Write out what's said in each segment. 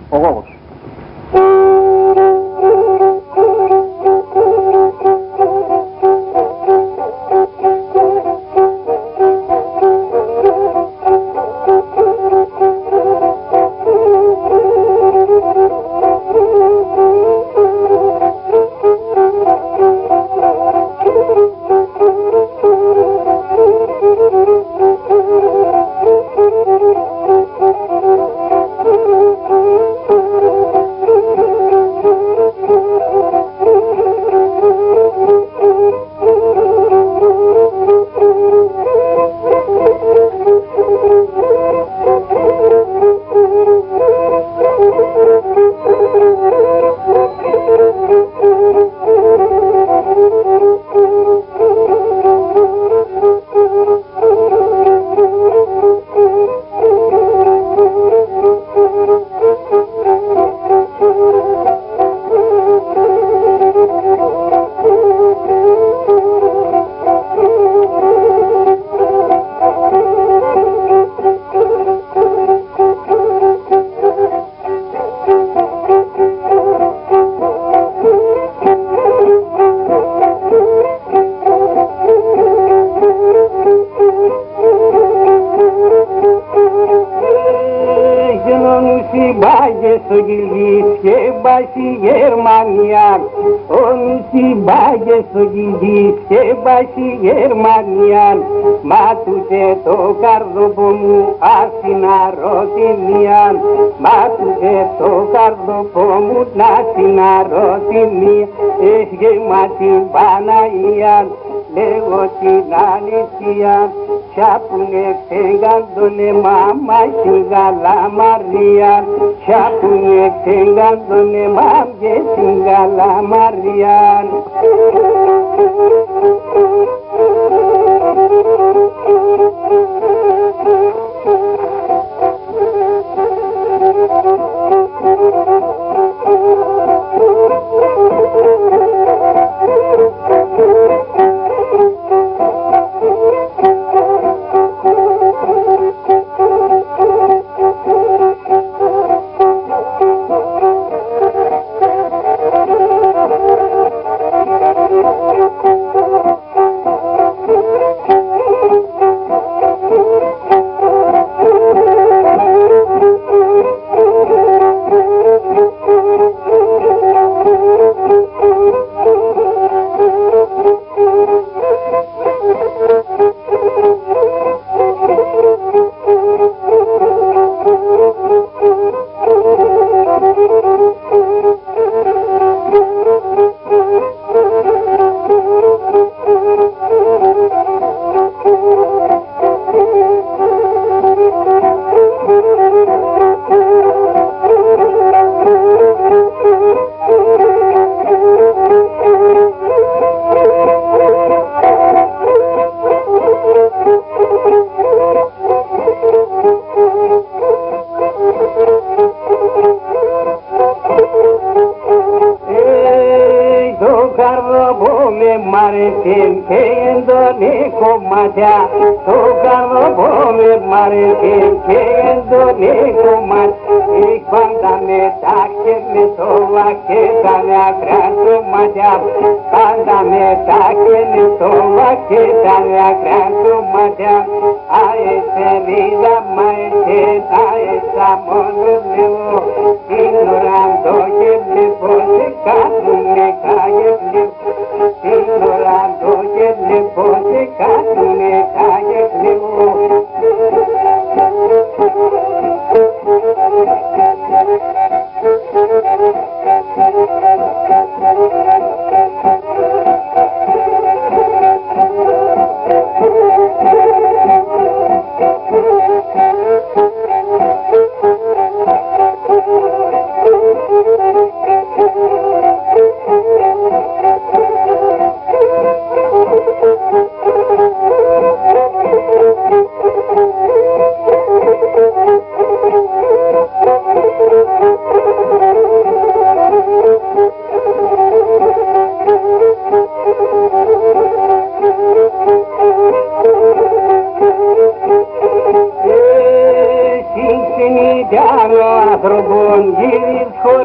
ο Γόγος. Γερμανία, όλοι συμπάγες στο Κιλγί και πάει Γερμανία. Μάτουσε το καρδόπο μου άσυνα ρωτηνία, μάτουσε το καρδόπο μου άσυνα ρωτηνία. Έχει μάτι Παναγία, λέγω την αλήθεια, σάπουνε ξεγάντωνε μάμα στην Καλαμαρία, σάπουνε ξεγάντωνε μάμα και στην Καλαμαρία. Το καρδόπο με μαρέσει και έντονη κομμάτι. Ich πάντα με τάξε το βακέτα με ακρά κομμάτια. Πάντα με τάξε το βακέτα με ακρά κομμάτια. Αεσαι ρίδα μαεσαι τα εσά μόνο λέω. Ignorando και βλέπω σε κάνουνε κάγε βλέπω. Ignorando και βλέπω σε κάνουνε κάγε βλέπω. Thank you.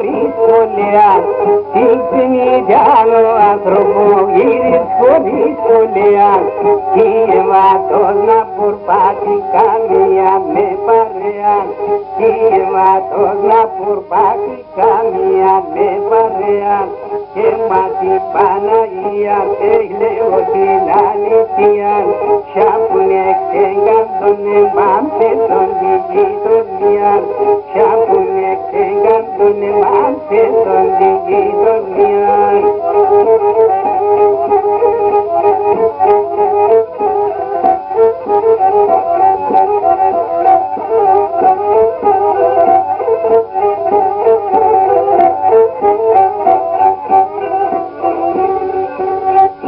χωρίς σχολεία, σύγχρονη διάλο άνθρωπο γύρις χωρίς σχολεία, κύματος να πουρπάσει καμία με παρέα, κύματος να πουρπάσει καμία με παρέα, και μα την Παναγία λέω την αλήθεια, σάπουνε ξέγαντωνε μάμψε τον γειτονιά, σάπουνε ξέγαντωνε μάμψε τον γειτονιά.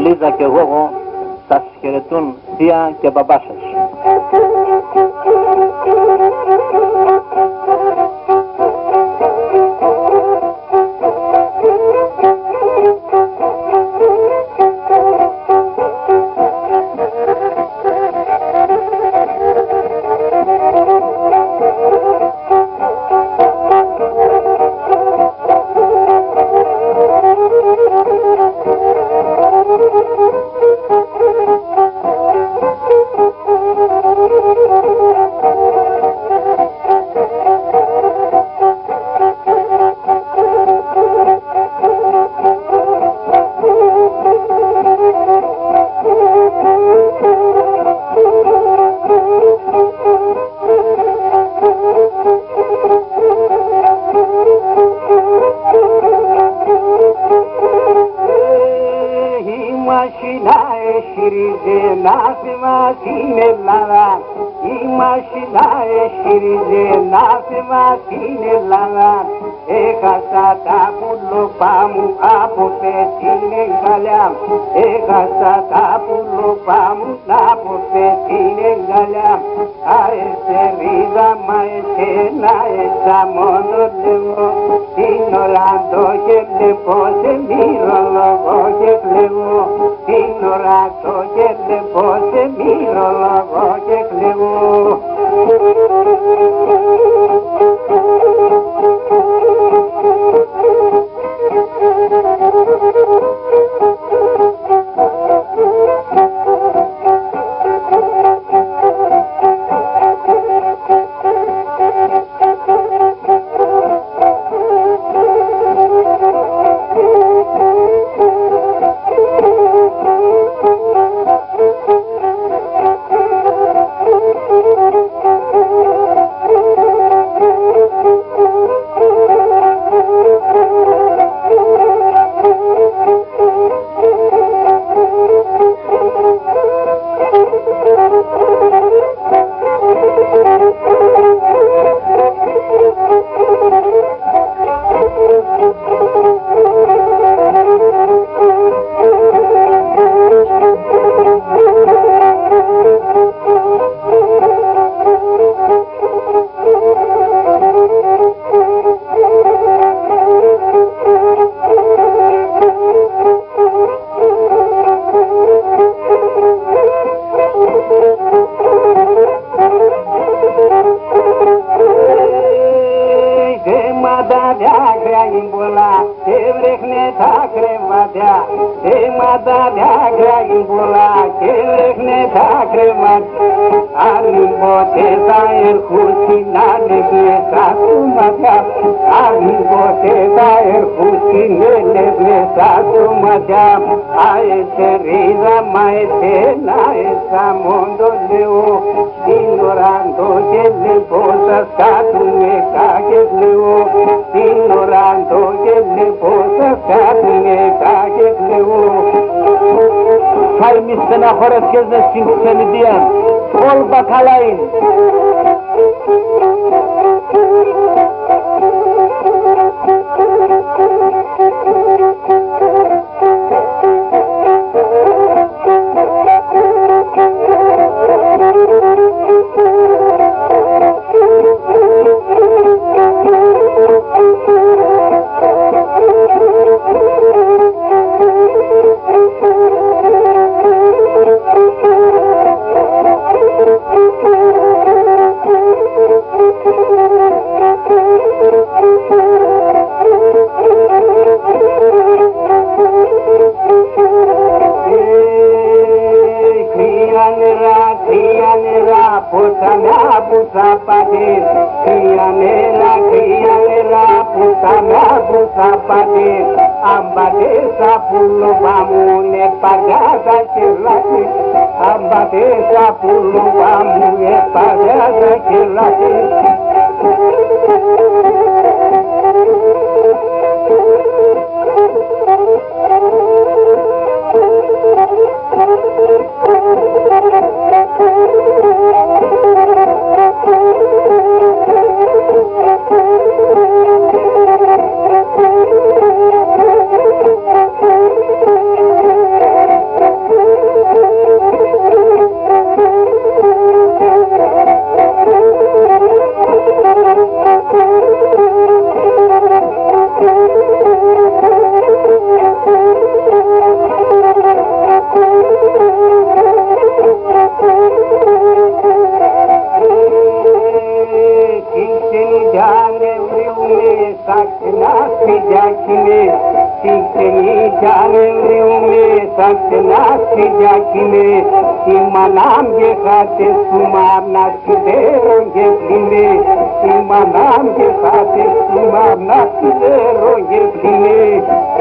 Λίζα και εγώ σας χαιρετούν θεία και μπαμπά σας. mașina e șirize, nașima tine lala. I mașina e șirize, nașima tine lala. E casa ta pullo pamu apu pe tine galeam. E casa ta pullo pamu apu pe tine galeam. A este riza mai este na esta mondo levo. Ignorando che le pose miro logo che levo. Ignorato che le pose miro logo che levo. puta mea busa pade, ambade sa pulu bamune pagada kilati, ambade sa pulu bamune pagada kilati. Imanam jehate sumarna sidero jehine, Imanam jehate sumarna sidero jehine.